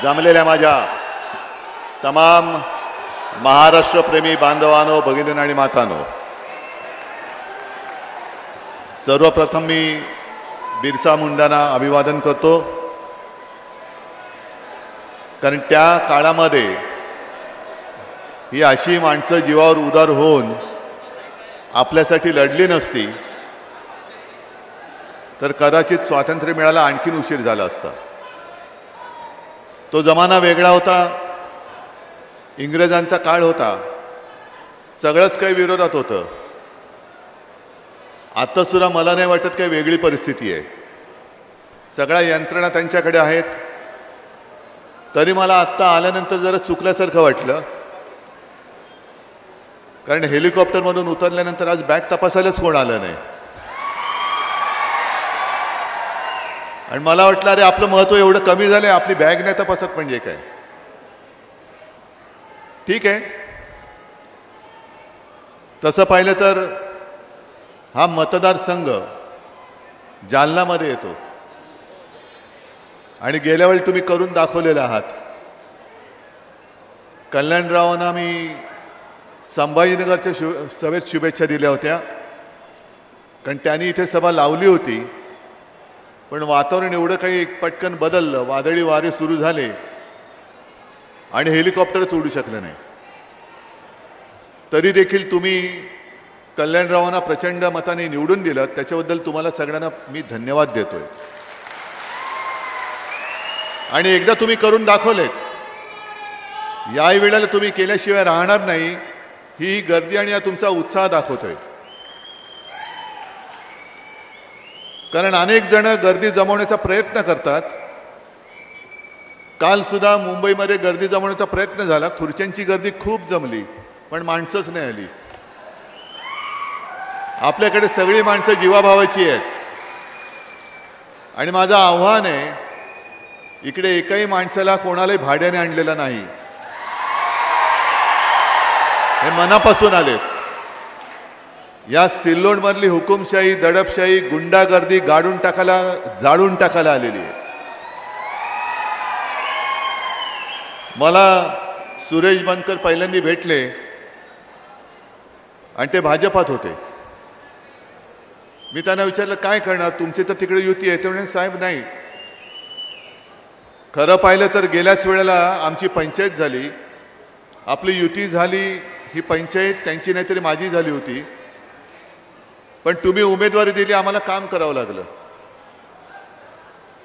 जमलेल्या माझ्या तमाम महाराष्ट्रप्रेमी बांधवांनो, भगिनींनो आणि मातांनो, सर्वप्रथम मी बिरसा मुंडांना अभिवादन करतो, कारण त्या काळामध्ये ही अशी माणसं जीवावर उदार होऊन आपल्यासाठी लढली नसती तर कदाचित स्वातंत्र्य मिळायला आणखीन उशीर झाला असता. तो जमाना वेगळा होता, इंग्रजांचा काळ होता, सगळंच काही विरोधात होतं. आता सुद्धा मला नाही वाटत काही वेगळी परिस्थिती आहे. सगळ्या यंत्रणा त्यांच्याकडे आहेत. तरी मला आत्ता आल्यानंतर जरा चुकल्यासारखं वाटलं, कारण हेलिकॉप्टरमधून उतरल्यानंतर आज बॅग तपासायलाच कोण आलं नाही. आणि मला वाटलं अरे आपलं महत्त्व एवढं कमी झालं, आपली बॅग नाही तपासत म्हणजे काय. ठीक आहे, तसं पाहिलं तर हा मतदारसंघ जालनामध्ये येतो आणि गेल्या वेळी तुम्ही करून दाखवलेला आहात. कल्याणरावांना मी संभाजीनगरच्या सभेत शुभेच्छा दिल्या होत्या, कारण त्यांनी इथे सभा लावली होती, पण वातावरण एवढं काही पटकन बदललं, वादळी वारे सुरू झाले आणि हेलिकॉप्टरच उडू शकलं नाही. तरी देखील तुम्ही कल्याणरावांना प्रचंड मताने निवडून दिलं, त्याच्याबद्दल तुम्हाला सगळ्यांना मी धन्यवाद देतोय. आणि एकदा तुम्ही करून दाखवलेत, याही वेळेला तुम्ही केल्याशिवाय राहणार नाही, ही गर्दी आणि हा तुमचा उत्साह दाखवतोय. कारण अनेक जण गर्दी जमवण्याचा प्रयत्न करतात. काल सुद्धा मुंबईमध्ये गर्दी जमवण्याचा प्रयत्न झाला, खुर्च्यांची गर्दी खूप जमली, पण माणसंच नाही आली. आपल्याकडे सगळी माणसं जीवाभावाची आहेत. आणि माझं आव्हान आहे, इकडे एकाही माणसाला कोणालाही भाड्याने आणलेलं नाही, हे मनापासून आलेत. या सिल्लोडमधली हुकुमशाही, दडपशाही, गुंडागर्दी गाडून टाकायला, जाळून टाकायला आलेली आहे. मला सुरेश बनकर पहिल्यांदा भेटले आणि ते भाजपात होते. मी त्यांना विचारलं काय करणार, तुमची तर तिकडे युती आहे. ते म्हणे साहेब नाही, खरं पाहिलं तर गेल्याच वेळेला आमची पंचायत झाली, आपली युती झाली, ही पंचायत त्यांची नाही तरी माझी झाली होती, पण तुम्ही उमेदवारी दिली, आम्हाला काम करावं लागलं.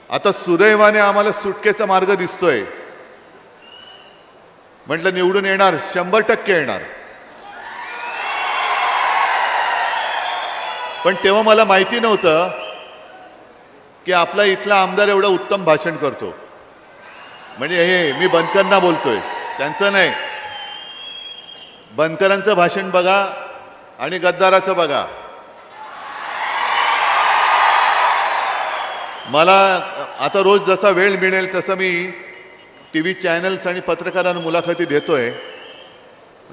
आता सुदैवाने आम्हाला सुटकेचा मार्ग दिसतोय. म्हटलं निवडून येणार, 100% येणार. पण तेव्हा मला माहिती नव्हतं की आपला इथला आमदार एवढं उत्तम भाषण करतो. म्हणजे हे मी बनकरांना बोलतोय, त्यांचं नाही. बनकरांचं भाषण बघा आणि गद्दाराचं बघा. मला आता रोज जसा वेळ मिळेल तसं मी TV चॅनल्स आणि पत्रकारांना मुलाखती देतोय.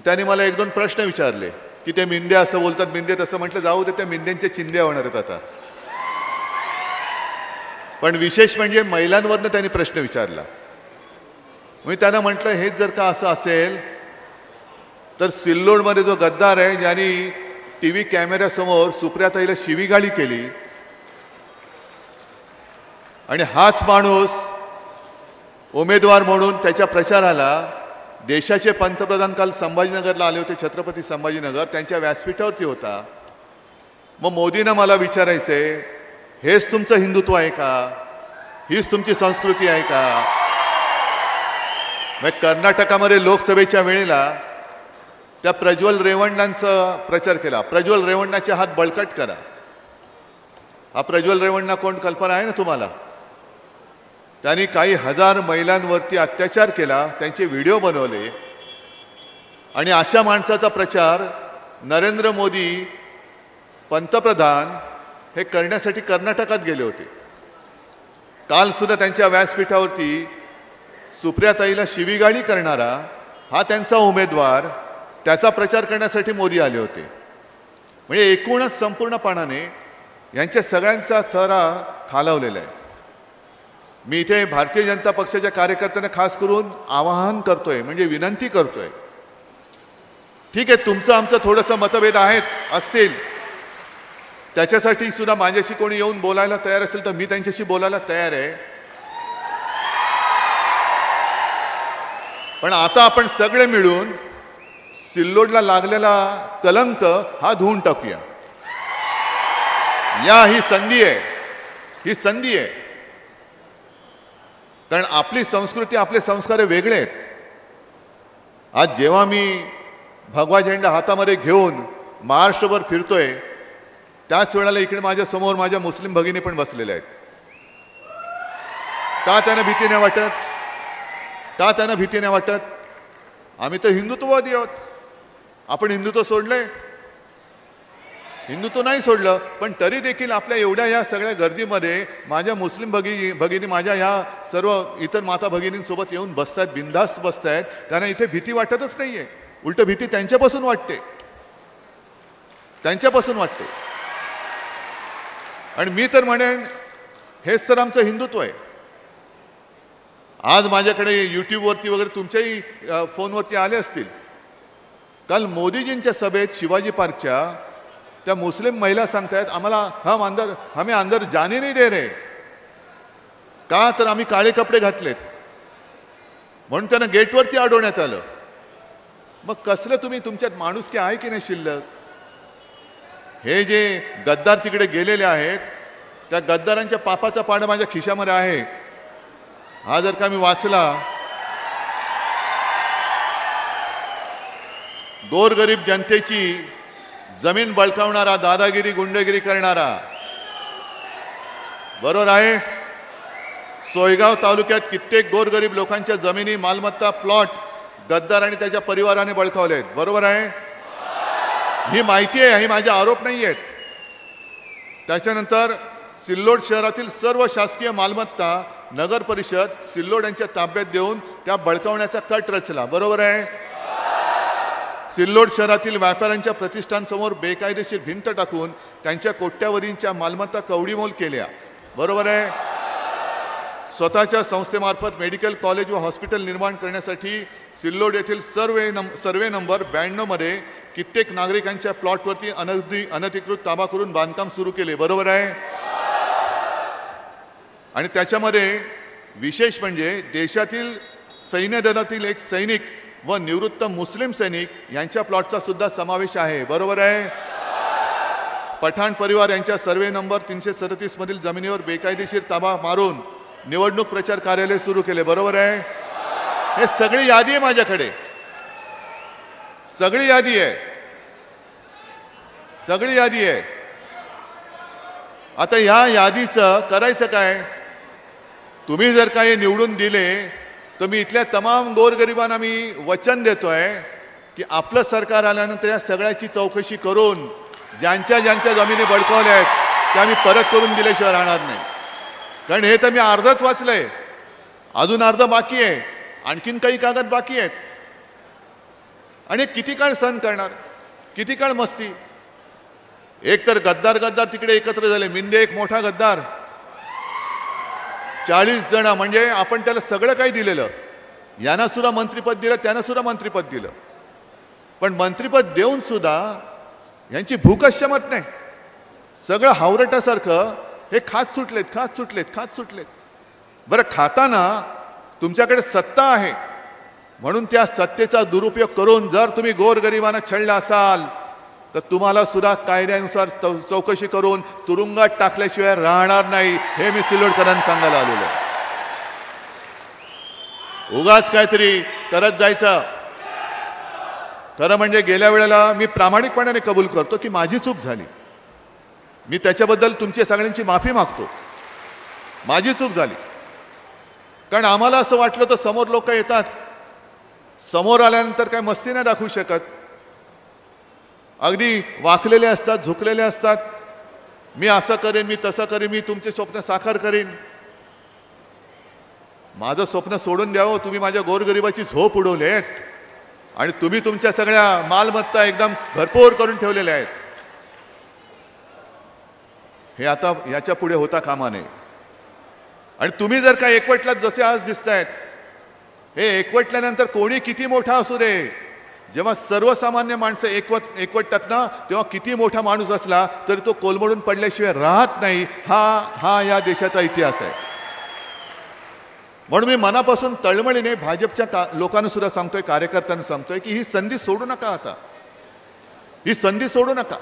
त्यांनी मला 1-2 प्रश्न विचारले की ते मिंदे असं बोलतात, मिंदे तसं. म्हटलं जाऊ दे, त्या मिंद्यांच्या चिंध्या होणार आहेत आता. पण विशेष म्हणजे महिलांवरनं त्यांनी प्रश्न विचारला. मी त्यांना म्हटलं हेच जर का असं असेल तर सिल्लोडमध्ये जो गद्दार आहे, ज्यांनी TV कॅमेऱ्यासमोर सुप्रियाताईला शिवीगाळी केली, आणि हाच माणूस उमेदवार म्हणून त्याच्या प्रचाराला देशाचे पंतप्रधान काल संभाजीनगरला आले होते, छत्रपती संभाजीनगर, त्यांच्या व्यासपीठावरती होता. मग मोदींना मला विचारायचंय, हेच तुमचं हिंदुत्व आहे का? हीच तुमची संस्कृती आहे का? मग कर्नाटकामध्ये लोकसभेच्या वेळेला त्या प्रज्वल रेवण्णांचा प्रचार केला. प्रज्वल रेवण्णाचे हात बळकट करा. हा प्रज्वल रेवण्णा कोण, कल्पना आहे ना तुम्हाला? त्यांनी काही हजार महिलांवरती अत्याचार केला, त्यांचे व्हिडिओ बनवले. आणि अशा माणसाचा प्रचार नरेंद्र मोदी पंतप्रधान हे करण्यासाठी कर्नाटकात गेले होते. काल सुद्धा त्यांच्या व्यासपीठावरती सुप्रियाताईला शिवीगाळी करणारा हा त्यांचा उमेदवार, त्याचा प्रचार करण्यासाठी मोदी आले होते. म्हणजे एकूणच संपूर्णपणाने यांच्या सगळ्यांचा थरा खालावलेला आहे. मी इथे भारतीय जनता पक्षाच्या कार्यकर्त्यांना खास करून आवाहन करतोय, म्हणजे विनंती करतोय. ठीक आहे, तुमचं आमचं थोडंसं मतभेद असतील, त्याच्यासाठी सुद्धा माझ्याशी कोणी येऊन बोलायला तयार असेल तर मी त्यांच्याशी बोलायला तयार आहे. पण आता आपण सगळे मिळून सिल्लोडला लागलेला कलंक हा धुवून टाकूया. ही संधी आहे. कारण आपली संस्कृती, आपले संस्कार वेगळे आहेत. आज जेव्हा मी भगवा झेंडा हातामध्ये घेऊन महाराष्ट्रभर फिरतोय, त्याच वेळेला इकडे माझ्या समोर माझ्या मुस्लिम भगिनी पण बसलेल्या आहेत. का त्यांना भीती नाही वाटत? आम्ही तर हिंदुत्ववादी आहोत. आपण हिंदुत्व सोडलंय? हिंदुत्व नाही सोडलं, पण तरी देखील आपल्या एवढ्या या सगळ्या गर्दीमध्ये माझ्या मुस्लिम भगिनी माझ्या ह्या सर्व इतर माता भगिनींसोबत येऊन बसतायत, बिनधास्त बसतायत. त्यांना इथे भीती वाटतच नाहीये. उलट भीती त्यांच्यापासून वाटते. आणि मी तर म्हणेन हेच तर आमचं हिंदुत्व आहे. आज माझ्याकडे युट्यूबवरती वगैरे तुमच्याही फोनवरती आले असतील. काल मोदीजींच्या सभेत शिवाजी पार्कच्या त्या मुस्लिम महिला सांगतायत, हमें अंदर जाने नहीं दे रहे. का तर आम्ही काळे कपडे घातलेत म्हणून त्यांना गेटवरती अडवण्यात आलं. मग कसलं तुमच्यात माणुसकी आहे की नाही शिल्लक? हे जे गद्दार तिकडे गेलेले आहेत, त्या गद्दारांच्या पापाचा पाडा माझ्या खिशामध्ये आहे. हा जर का मी वाचला, गोरगरीब जनतेची जमीन बळकावणारा, दादागिरी गुंडगिरी करणारा, बरोबर आहे. सोयगाव तालुक्यात कित्येक गोरगरीब लोकांच्या जमिनी, मालमत्ता, प्लॉट गद्दार आणि त्याच्या परिवाराने बळकावलेत. बरोबर आहे. ही माहिती आहे, ही माझे आरोप नाही आहेत. त्याच्यानंतर सिल्लोड शहरातील सर्व शासकीय मालमत्ता नगर परिषद सिल्लोड यांच्या ताब्यात देऊन त्या बळकावण्याचा कट रचला. बरोबर आहे. सिल्लोड शहरातील व्यापाऱ्यांच्या प्रतिष्ठानसमोर बेकायदेशीर भिंत टाकून त्यांच्या कोट्यावधींच्या मालमत्ता कवडीमोल केल्या. बरोबर आहे. स्वतःच्या संस्थेमार्फत मेडिकल कॉलेज व हॉस्पिटल निर्माण करण्यासाठी सिल्लोड येथील सर्वे नंबर 92 मध्ये कित्येक नागरिकांच्या प्लॉटवरती अनधिकृत ताबा करून बांधकाम सुरू केले. बरोबर आहे. आणि त्याच्यामध्ये विशेष म्हणजे देशातील सैन्य दलातील एक सैनिक व निवृत्त मुस्लिम सैनिक यांच्या प्लॉटचा सुद्धा समावेश आहे. बरोबर आहे. पठाण परिवार यांच्या सर्वे नंबर 337 मधील जमिनीवर बेकायदेशीर ताबा मारून निवडणूक प्रचार कार्यालय सुरू केले. बरोबर आहे. हे सगळी यादी आहे माझ्याकडे, सगळी यादी आहे. आता या यादीचं करायचं काय? तुम्ही जर काही निवडून दिले तर मी इथल्या तमाम गोरगरिबांना मी वचन देतोय की आपलं सरकार आल्यानंतर या सगळ्याची चौकशी करून ज्यांच्या जमिनी बळकावल्या आहेत त्या मी परत करून दिल्याशिवाय राहणार नाही. कारण हे तर मी अर्धच वाचलंय, अजून अर्ध बाकी आहे, आणखीन काही कागद बाकी आहेत. आणि किती काळ सहन करणार, किती काळ मस्ती? एक तर गद्दार तिकडे एकत्र झाले. मिंदे एक मोठा गद्दार, 40 जण, म्हणजे आपण त्याला सगळं काही दिलेलं. यांना सुद्धा मंत्रिपद दिलं, त्यांना सुद्धा मंत्रिपद दिलं. पण मंत्रिपद देऊन सुद्धा यांची भूकच शमत नाही. सगळं हावरटासारखं हे खात सुटलेत. बरं, खाताना तुमच्याकडे सत्ता आहे म्हणून त्या सत्तेचा दुरुपयोग करून जर तुम्ही गोरगरिबांना छळला असाल तर तुम्हाला सुद्धा कायद्यानुसार चौकशी करून तुरुंगात टाकल्याशिवाय राहणार नाही. हे मी सिल्लोडकरांना सांगायला आलेलो आहे. उगाच काहीतरी करत जायचं. खरं म्हणजे गेल्या वेळेला मी प्रामाणिकपणाने कबूल करतो की माझी चूक झाली. मी त्याच्याबद्दल तुमच्या सगळ्यांची माफी मागतो. माझी चूक झाली. कारण आम्हाला असं वाटलं तर समोर लोक येतात, समोर आल्यानंतर काय मस्ती नाही दाखवू शकत. अगदी वाकलेले असतात, झुकलेले असतात. मी असं करेन, मी तसं करेन, मी तुमचे स्वप्न साकार करेन. माझं स्वप्न सोडून द्यावं. तुम्ही माझ्या गोरगरिबाची झोप उडवली आहेत आणि तुम्ही तुमच्या सगळ्या मालमत्ता एकदम भरपूर करून ठेवलेल्या आहेत. हे आता याच्या पुढे होता कामा नये. आणि तुम्ही जर का एकवटलात जसे आज दिसतायत, हे एकवटल्यानंतर कोणी किती मोठा असू दे, जेव्हा सर्वसामान्य माणसं एकवटतात ना, तेव्हा किती मोठा माणूस असला तरी तो कोलमडून पडल्याशिवाय राहत नाही. हा या देशाचा इतिहास आहे. म्हणून मी मनापासून तळमळीने भाजपच्या लोकांना सुद्धा सांगतोय, कार्यकर्त्यांना सांगतोय की ही संधी सोडू नका. आता ही संधी सोडू नका.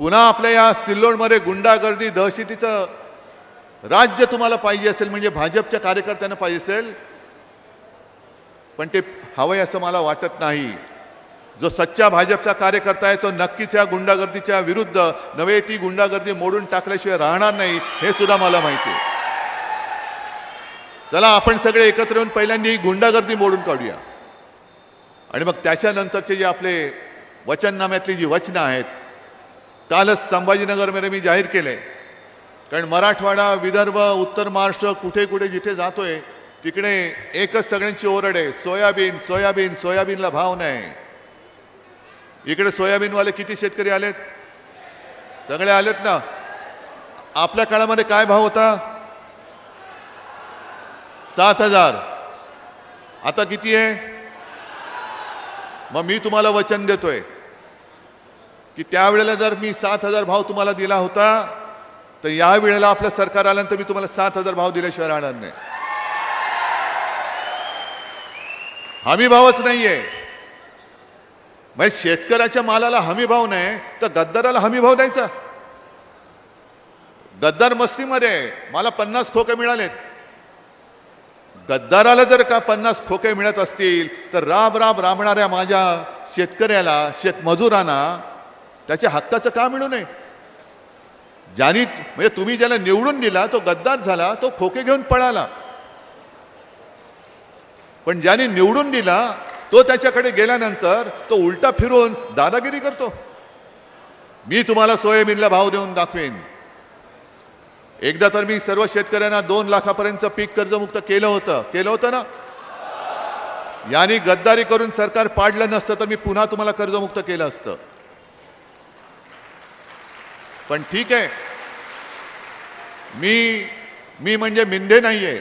पुन्हा आपल्या या सिल्लोडमध्ये गुंडागर्दी दहशतीचं राज्य तुम्हाला पाहिजे असेल, म्हणजे भाजपच्या कार्यकर्त्यांना पाहिजे असेल, पण ते हवंय असं मला वाटत नाही. जो सच्चा भाजपचा कार्यकर्ता आहे तो नक्कीच या गुंडागर्दीच्या विरुद्ध नव्हे, ती गुंडागर्दी मोडून टाकल्याशिवाय राहणार नाही, हे सुद्धा मला माहिती आहे. चला आपण सगळे एकत्र येऊन पहिल्यांदा ही गुंडागर्दी मोडून काढूया, आणि मग त्याच्यानंतरचे जे आपले वचननाम्यातली जी वचनं आहेत, कालच संभाजीनगरमध्ये मी जाहीर केले. कारण मराठवाडा, विदर्भ, उत्तर महाराष्ट्र, कुठे कुठे जिथे जातोय तिकडे एकच सगळ्यांची ओरड आहे, सोयाबीन सोयाबीन सोयाबीनला भाव नाही. इकडे सोयाबीनवाले किती शेतकरी आलेत? सगळे आलेत ना. आपल्या काळामध्ये काय भाव होता? 7,000. आता किती आहे? मग मी तुम्हाला वचन देतोय की त्यावेळेला जर मी 7,000 भाव तुम्हाला दिला होता, तर या वेळेला आपलं सरकार आल्यानंतर मी तुम्हाला 7,000 भाव दिल्याशिवाय राहणार नाही. हमी भावच नाहीये. म्हणजे शेतकऱ्याच्या मालाला हमी भाव नाही तर गद्दाराला हमी भाव द्यायचा. गद्दार मस्तीमध्ये मला 50 खोके मिळालेत. गद्दाराला जर का 50 खोके मिळत असतील तर राबणाऱ्या माझ्या शेतकऱ्याला, शेतमजुरांना त्याच्या हक्काचं का मिळू नये? ज्यांनी, म्हणजे तुम्ही ज्याला निवडून दिला तो गद्दार झाला, तो खोके घेऊन पळाला. पण ज्याने निवडून दिला तो त्याच्याकडे गेल्यानंतर तो उलटा फिरून दादागिरी करतो. मी तुम्हाला सोयाबीनला भाव देऊन दाखवेन. एकदा तर मी सर्व शेतकऱ्यांना 2 लाखापर्यंत पीक कर्जमुक्त केलं होतं ना. यांनी गद्दारी करून सरकार पाडलं नसतं तर मी पुन्हा तुम्हाला कर्जमुक्त केलं असतं. पण ठीक आहे, मी म्हणजे मिंधे नाहीये.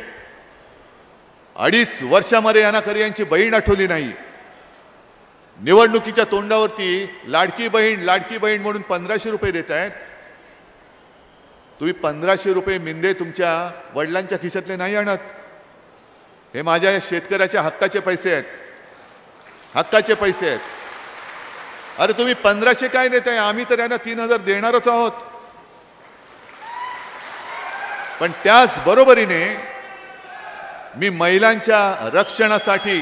2.5 वर्षामध्ये यांना कधी यांची बहीण आठवली नाही. निवडणुकीच्या तोंडावरती लाडकी बहीण म्हणून 1500 रुपये देत आहेत. तुम्ही 1500 रुपये मिंदे तुमच्या वडिलांच्या खिशातले नाही आणत. हे माझ्या शेतकऱ्याच्या हक्काचे पैसे आहेत, हक्काचे पैसे आहेत. अरे तुम्ही 1500 काय देताय? आम्ही तर यांना 3000 देणारच आहोत. पण त्याच बरोबरीने मी महिलांच्या रक्षणासाठी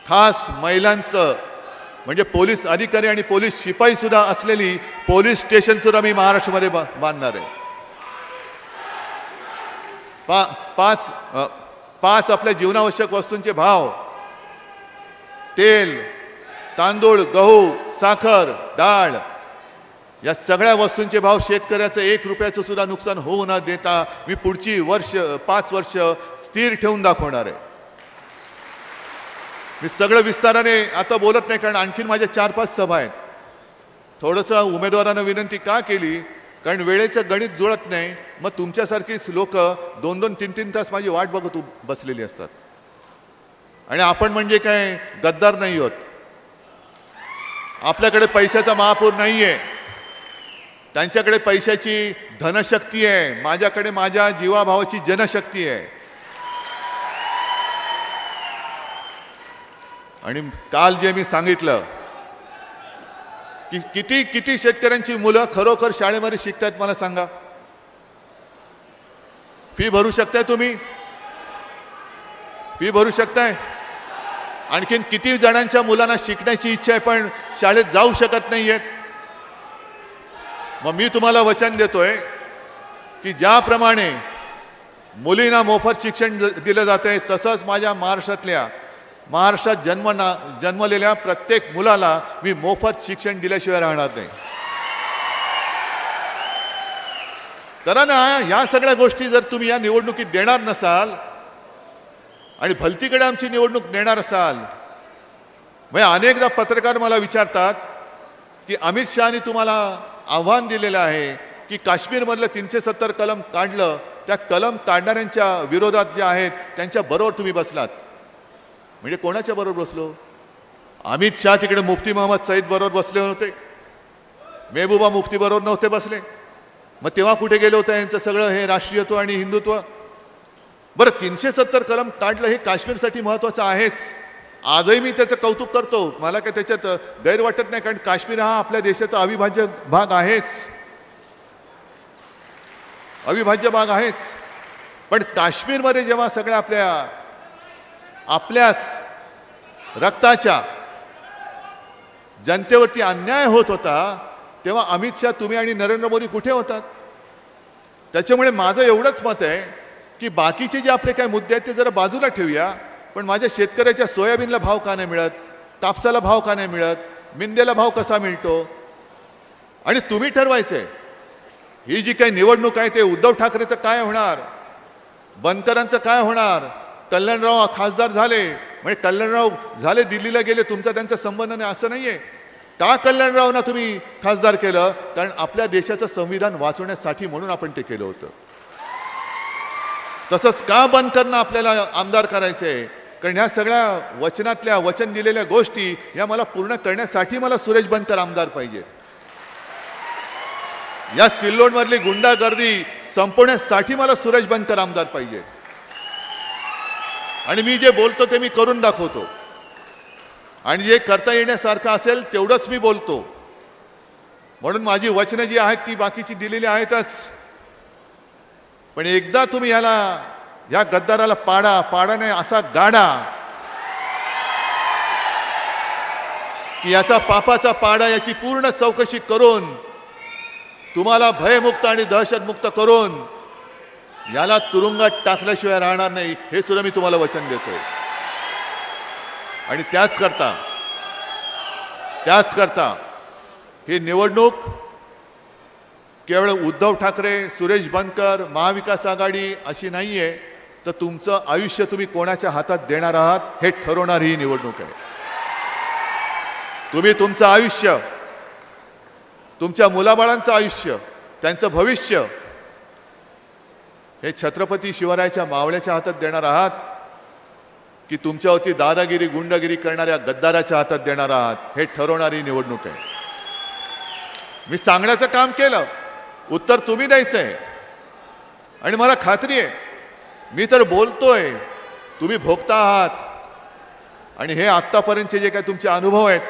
खास महिलांचं, म्हणजे पोलीस अधिकारी आणि पोलीस शिपाई सुद्धा असलेली पोलीस स्टेशन सुद्धा मी महाराष्ट्रामध्ये बांधणार आहे. 5 आपल्या जीवनावश्यक वस्तूंचे भाव, तेल, तांदूळ, गहू, साखर, डाळ, या सगळ्या वस्तूंचे भाव, शेतकऱ्याचं 1 रुपयाचं सुद्धा नुकसान होऊ न देता मी पुढची 5 वर्ष स्थिर ठेवून दाखवणार आहे. मी सगळं विस्ताराने आता बोलत नाही, कारण आणखीन माझ्या 4-5 सभा आहेत. थोडंसं उमेदवारांना विनंती का केली, कारण वेळेचं गणित जुळत नाही. मग तुमच्यासारखीच लोक 2-2, 3-3 तास माझी वाट बघत बसलेली असतात. आणि आपण म्हणजे काय गद्दार नाही आहोत. आपल्याकडे पैशाचा महापूर नाहीये, त्यांच्याकडे पैशाची धनशक्ती आहे. माझ्याकडे माझ्या जीवाभावाची जनशक्ती आहे. आणि काल जे मी सांगितलं की किती शेतकऱ्यांची मुलं खरोखर शाळेमध्ये शिकतायत मला सांगा. फी भरू शकताय तुम्ही? फी भरू शकताय? आणखीन किती जणांच्या मुलांना शिकण्याची इच्छा आहे पण शाळेत जाऊ शकत नाहीयेत? मग मी तुम्हाला वचन देतोय की ज्याप्रमाणे मुलींना मोफत शिक्षण दिलं जातंय, तसंच माझ्या महाराष्ट्रात जन्मलेल्या प्रत्येक मुलाला मी मोफत शिक्षण दिल्याशिवाय राहणार नाही. करा ना. या सगळ्या गोष्टी जर तुम्ही या निवडणुकीत देणार नसाल आणि भलतीकडे आमची निवडणूक नेणार असाल, म्हणजे अनेकदा पत्रकार मला विचारतात की अमित शहानी तुम्हाला आव्हान दिलेलं आहे की काश्मीरमधलं 370 कलम काढलं, त्या कलम काढणाऱ्यांच्या विरोधात जे आहेत त्यांच्या बरोबर तुम्ही बसलात. म्हणजे कोणाच्या बरोबर बसलो? अमित शाह तिकडे मुफ्ती मोहम्मद सईद बरोबर बसले होते, मेहबूबा मुफ्ती बरोबर नव्हते बसले. मग तेव्हा कुठे गेलं होतं यांचं सगळं हे राष्ट्रीयत्व आणि हिंदुत्व? बरं, 370 कलम काढलं हे काश्मीरसाठी महत्वाचं आहेच. आजही मी त्याचं कौतुक करतो, मला काय त्याच्यात गैर वाटत नाही, कारण काश्मीर हा आपल्या देशाचा अविभाज्य भाग आहेच, अविभाज्य भाग आहेच. पण काश्मीरमध्ये जेव्हा सगळ्या आपल्याच रक्ताच्या जनतेवरती अन्याय होत होता, तेव्हा अमित शाह, तुम्ही आणि नरेंद्र मोदी कुठे होतात? त्याच्यामुळे माझं एवढंच मत आहे की बाकीचे जे आपले काही मुद्दे आहेत ते जरा बाजूला ठेवूया, पण माझ्या शेतकऱ्याच्या सोयाबीनला भाव का नाही मिळत, कापसाला भाव का नाही मिळत, मिंदेला भाव कसा मिळतो? आणि तुम्ही ठरवायचंय ही जी काही निवडणूक आहे ते उद्धव ठाकरेचं काय होणार, बनकरांचं काय होणार. कल्याणराव खासदार झाले म्हणजे कल्याणराव झाले, दिल्लीला गेले, तुमचा त्यांचा संबंध नाही असं नाहीये. का कल्याणरावना तुम्ही खासदार केलं? कारण आपल्या देशाचं संविधान वाचवण्यासाठी म्हणून आपण ते केलं होतं. तसंच का बनकरना आपल्याला आमदार करायचंय? कारण ह्या सगळ्या वचनातल्या वचन दिलेल्या गोष्टी या मला पूर्ण करण्यासाठी मला सुरेश बनकर आमदार पाहिजेत. या सिल्लोडमधली गुंडागर्दी संपवण्यासाठी मला सुरेश बनकर आमदार पाहिजेत. आणि मी जे बोलतो ते मी करून दाखवतो, आणि जे करता येण्यासारखं असेल तेवढंच मी बोलतो. म्हणून माझी वचनं जी आहेत ती बाकीची दिलेली आहेतच. पण एकदा तुम्ही या गद्दाराला पाडा नाही असा गाडा की याचा पापाचा पाडा, याची पूर्ण चौकशी करून तुम्हाला भयमुक्त आणि दहशतमुक्त करून याला तुरुंगात टाकल्याशिवाय राहणार नाही, हे सुद्धा मी तुम्हाला वचन देतोय. आणि त्याच करता ही निवडणूक केवळ उद्धव ठाकरे, सुरेश बनकर, महाविकास आघाडी अशी नाहीये, तर तुमचं आयुष्य तुम्ही कोणाच्या हातात देणार आहात हे ठरवणारी ही निवडणूक आहे. तुम्ही तुमचं आयुष्य, तुमच्या मुलाबाळांचं आयुष्य, त्यांचं भविष्य हे छत्रपती शिवरायाच्या मावळ्याच्या हातात देणार आहात की तुमच्यावरती दादागिरी, गुंडागिरी करणाऱ्या गद्दाराच्या हातात देणार आहात, हे ठरवणारी निवडणूक आहे. मी सांगण्याचं काम केलं, उत्तर तुम्ही द्यायचंय. आणि मला खात्री आहे, मी तर बोलतोय, तुम्ही भोगता आहात. आणि हे आत्तापर्यंतचे जे काही तुमचे अनुभव आहेत,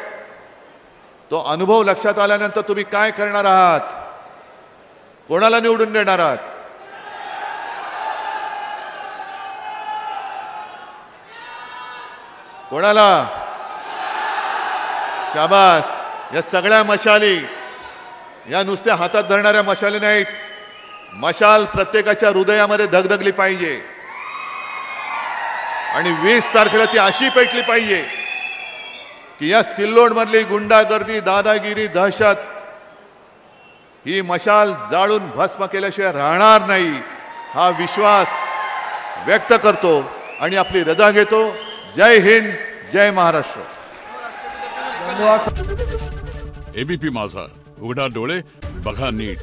तो अनुभव लक्षात आल्यानंतर तुम्ही काय करणार आहात, कोणाला निवडून देणार आहात? कोणाला? शाबास. या सगळ्या मशाली या नुसत्या हातात धरणाऱ्या मशाली नाहीत. मशाल प्रत्येकाच्या हृदयामध्ये धगधगली पाहिजे. आणि 20 तारखेला ती अशी पेटली पाहिजे की या सिल्लोड मधली गुंडागर्दी, दादागिरी, दहशत ही मशाल जाळून भस्म केल्याशिवाय राहणार नाही, हा विश्वास व्यक्त करतो आणि आपली रजा घेतो. जय हिंद, जय महाराष्ट्र. एबीपी माझा, उघडा डोळे बघा नीट.